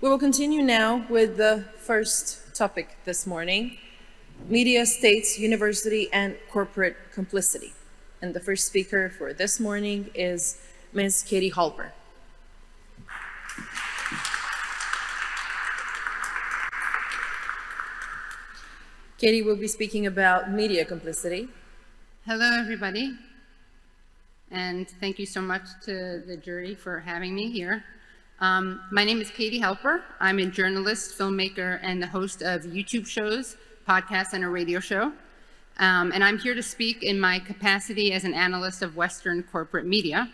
We will continue now with the first topic this morning, media, states, university, and corporate complicity. And the first speaker for this morning is Ms. Katie Halper. Katie will be speaking about media complicity. Hello, everybody. And thank you so much to the jury for having me here. My name is Katie Halper. I'm a journalist, filmmaker, and the host of YouTube shows, podcasts, and a radio show. And I'm here to speak in my capacity as an analyst of Western corporate media.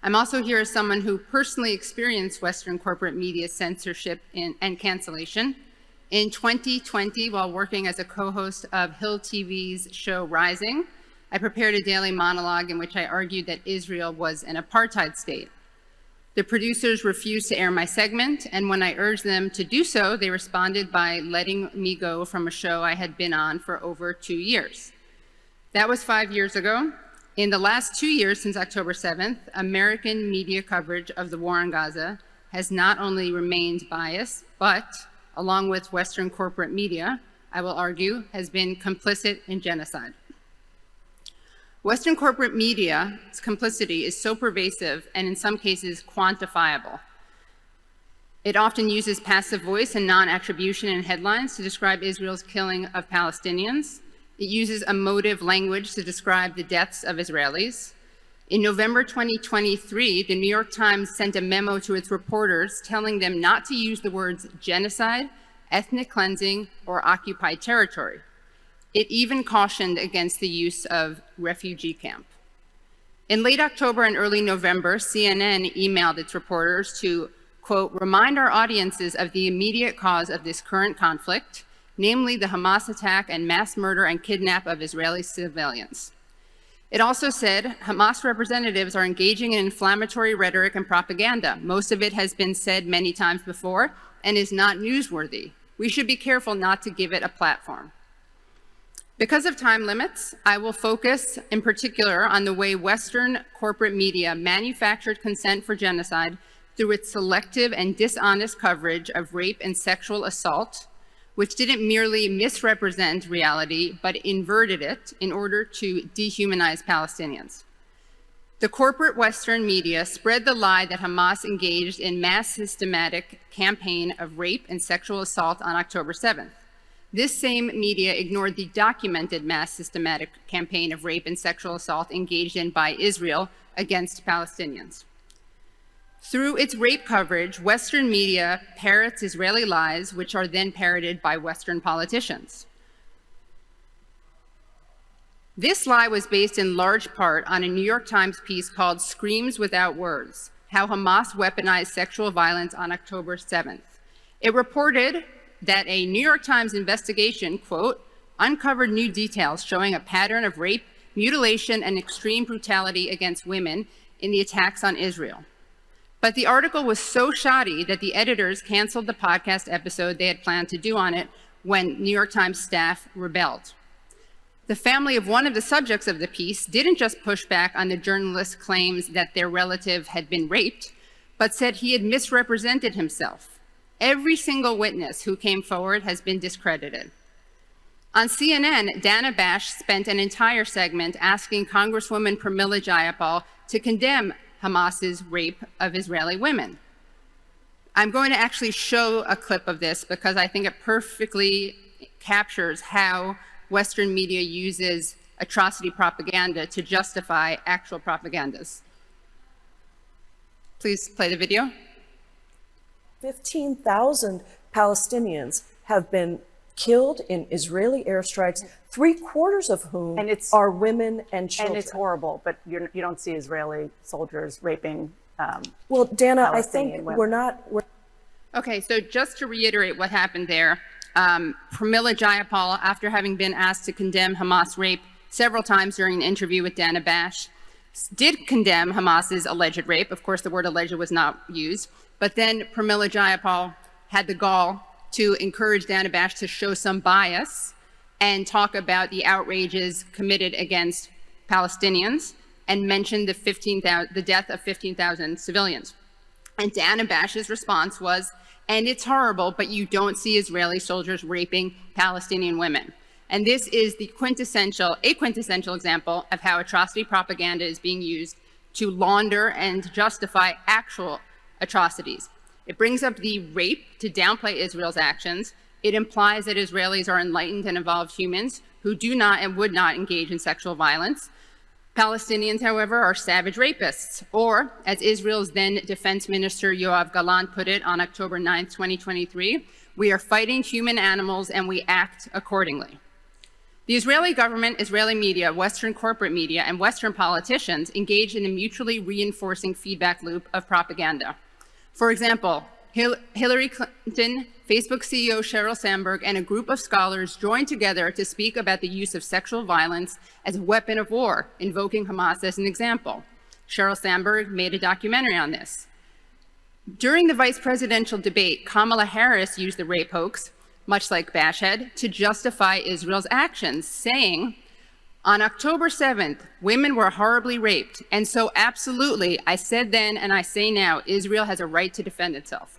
I'm also here as someone who personally experienced Western corporate media censorship and cancellation. In 2020, while working as a co-host of Hill TV's show Rising, I prepared a daily monologue in which I argued that Israel was an apartheid state. The producers refused to air my segment, and when I urged them to do so, they responded by letting me go from a show I had been on for over 2 years. That was 5 years ago. In the last 2 years since October 7th, American media coverage of the war on Gaza has not only remained biased, but, along with Western corporate media, I will argue, has been complicit in genocide. Western corporate media's complicity is so pervasive and in some cases quantifiable. It often uses passive voice and non-attribution in headlines to describe Israel's killing of Palestinians. It uses emotive language to describe the deaths of Israelis. In November 2023, the New York Times sent a memo to its reporters telling them not to use the words genocide, ethnic cleansing, or occupied territory. It even cautioned against the use of refugee camp. In late October and early November, CNN emailed its reporters to, quote, remind our audiences of the immediate cause of this current conflict, namely the Hamas attack and mass murder and kidnap of Israeli civilians. It also said Hamas representatives are engaging in inflammatory rhetoric and propaganda. Most of it has been said many times before and is not newsworthy. We should be careful not to give it a platform. Because of time limits, I will focus in particular on the way Western corporate media manufactured consent for genocide through its selective and dishonest coverage of rape and sexual assault, which didn't merely misrepresent reality, but inverted it in order to dehumanize Palestinians. The corporate Western media spread the lie that Hamas engaged in mass systematic campaign of rape and sexual assault on October 7th. This same media ignored the documented mass systematic campaign of rape and sexual assault engaged in by Israel against Palestinians. Through its rape coverage, Western media parrots Israeli lies, which are then parroted by Western politicians. This lie was based in large part on a New York Times piece called Screams Without Words: How Hamas Weaponized Sexual Violence on October 7th. It reported that a New York Times investigation, quote, uncovered new details showing a pattern of rape, mutilation, and extreme brutality against women in the attacks on Israel. But the article was so shoddy that the editors canceled the podcast episode they had planned to do on it when New York Times staff rebelled. The family of one of the subjects of the piece didn't just push back on the journalist's claims that their relative had been raped, but said he had misrepresented himself. Every single witness who came forward has been discredited. On CNN, Dana Bash spent an entire segment asking Congresswoman Pramila Jayapal to condemn Hamas's rape of Israeli women. I'm going to actually show a clip of this because I think it perfectly captures how Western media uses atrocity propaganda to justify actual propagandas. Please play the video. 15,000 Palestinians have been killed in Israeli airstrikes, 3/4 of whom are women and children. And it's horrible, but you don't see Israeli soldiers raping well, Dana, I Palestinian think women. Okay, so just to reiterate what happened there, Pramila Jayapal, after having been asked to condemn Hamas rape several times during an interview with Dana Bash, did condemn Hamas's alleged rape. Of course, the word alleged was not used. But then Pramila Jayapal had the gall to encourage Dana Bash to show some bias and talk about the outrages committed against Palestinians and mention the death of 15,000 civilians. And Dana Bash's response was, and it's horrible, but you don't see Israeli soldiers raping Palestinian women. And this is a quintessential example of how atrocity propaganda is being used to launder and justify actual atrocities. It brings up the rape to downplay Israel's actions. It implies that Israelis are enlightened and evolved humans who do not and would not engage in sexual violence. Palestinians, however, are savage rapists, or as Israel's then Defense Minister Yoav Gallant put it on October 9, 2023, we are fighting human animals and we act accordingly. The Israeli government, Israeli media, Western corporate media, and Western politicians engage in a mutually reinforcing feedback loop of propaganda. For example, Hillary Clinton, Facebook CEO Sheryl Sandberg, and a group of scholars joined together to speak about the use of sexual violence as a weapon of war, invoking Hamas as an example. Sheryl Sandberg made a documentary on this. During the vice presidential debate, Kamala Harris used the rape hoax, much like Bashhead, to justify Israel's actions, saying, on October 7th, women were horribly raped, and so absolutely, I said then and I say now, Israel has a right to defend itself.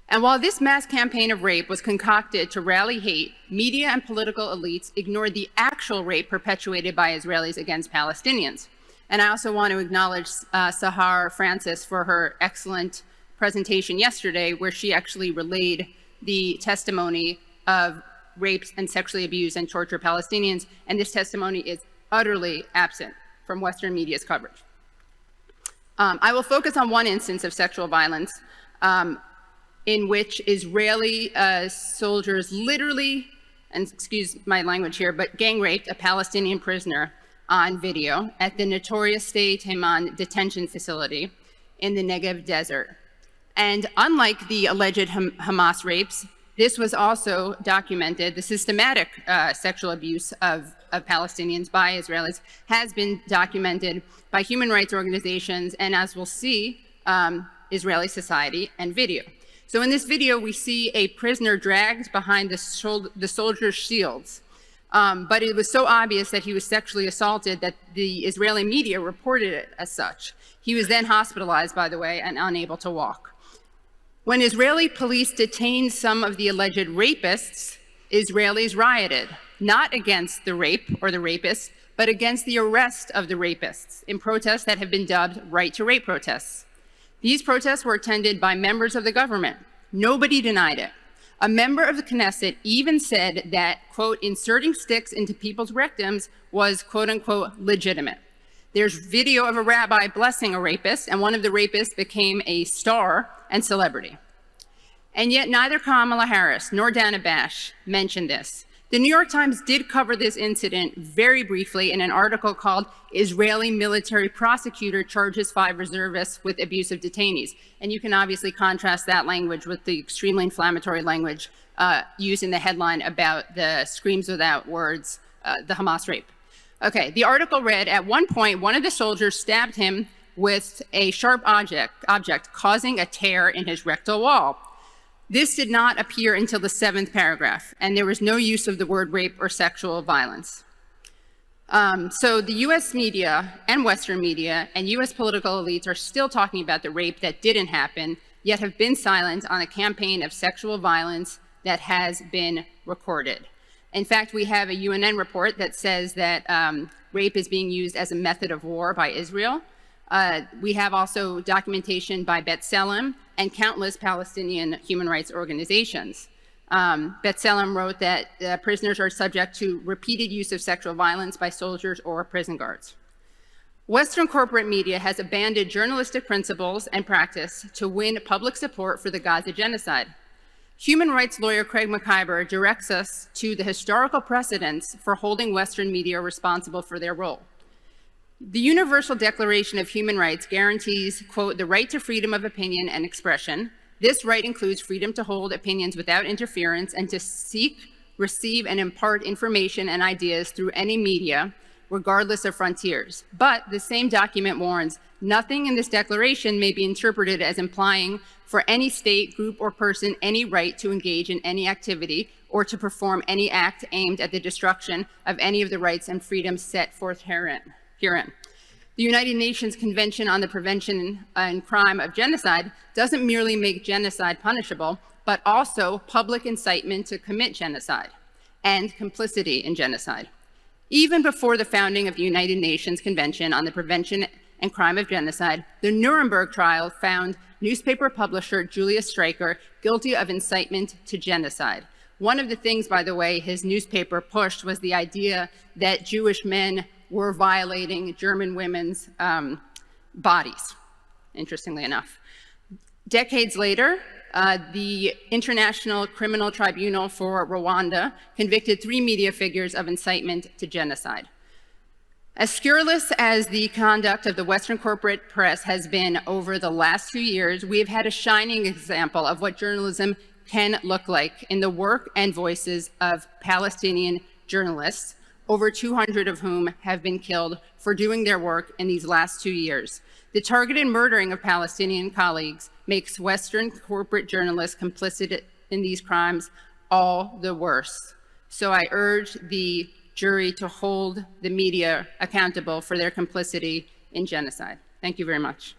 And while this mass campaign of rape was concocted to rally hate, media and political elites ignored the actual rape perpetuated by Israelis against Palestinians. And I also want to acknowledge Sahar Francis for her excellent presentation yesterday, where she actually relayed the testimony of raped and sexually abused and tortured Palestinians, and this testimony is utterly absent from Western media's coverage. I will focus on one instance of sexual violence in which Israeli soldiers literally, and excuse my language here, but gang raped a Palestinian prisoner on video at the notorious Sde Teiman detention facility in the Negev desert. And unlike the alleged Hamas rapes, this was also documented. The systematic sexual abuse of Palestinians by Israelis has been documented by human rights organizations and, as we'll see, Israeli society and video. So in this video, we see a prisoner dragged behind the soldier's shields. But it was so obvious that he was sexually assaulted that the Israeli media reported it as such. He was then hospitalized, by the way, and unable to walk. When Israeli police detained some of the alleged rapists, Israelis rioted, not against the rape or the rapists, but against the arrest of the rapists in protests that have been dubbed right to rape protests. These protests were attended by members of the government. Nobody denied it. A member of the Knesset even said that, quote, inserting sticks into people's rectums was, quote unquote, legitimate. There's video of a rabbi blessing a rapist, and one of the rapists became a star and celebrity. And yet neither Kamala Harris nor Dana Bash mentioned this. The New York Times did cover this incident very briefly in an article called Israeli Military Prosecutor Charges 5 Reservists with Abusive Detainees. And you can obviously contrast that language with the extremely inflammatory language used in the headline about the screams without words, the Hamas rape. Okay, the article read, at one point, one of the soldiers stabbed him with a sharp object, causing a tear in his rectal wall. This did not appear until the 7th paragraph, and there was no use of the word rape or sexual violence. So the US media and Western media and US political elites are still talking about the rape that didn't happen, yet have been silent on a campaign of sexual violence that has been recorded. In fact, we have a UNN report that says that rape is being used as a method of war by Israel. We have also documentation by B'Tselem and countless Palestinian human rights organizations. B'Tselem wrote that prisoners are subject to repeated use of sexual violence by soldiers or prison guards. Western corporate media has abandoned journalistic principles and practice to win public support for the Gaza genocide. Human rights lawyer Craig McIver directs us to the historical precedents for holding Western media responsible for their role. The Universal Declaration of Human Rights guarantees, quote, the right to freedom of opinion and expression. This right includes freedom to hold opinions without interference and to seek, receive, and impart information and ideas through any media, regardless of frontiers. But the same document warns, nothing in this declaration may be interpreted as implying for any state, group, or person any right to engage in any activity or to perform any act aimed at the destruction of any of the rights and freedoms set forth herein. The United Nations Convention on the Prevention and Crime of Genocide doesn't merely make genocide punishable, but also public incitement to commit genocide and complicity in genocide. Even before the founding of the United Nations Convention on the Prevention and Crime of Genocide, the Nuremberg trial found newspaper publisher Julius Streicher guilty of incitement to genocide. One of the things, by the way, his newspaper pushed was the idea that Jewish men were violating German women's bodies, interestingly enough. Decades later, the International Criminal Tribunal for Rwanda convicted 3 media figures of incitement to genocide. As scurrilous as the conduct of the Western corporate press has been over the last 2 years, we have had a shining example of what journalism can look like in the work and voices of Palestinian journalists, over 200 of whom have been killed for doing their work in these last 2 years. The targeted murdering of Palestinian colleagues makes Western corporate journalists complicit in these crimes all the worse. So I urge the jury to hold the media accountable for their complicity in genocide. Thank you very much.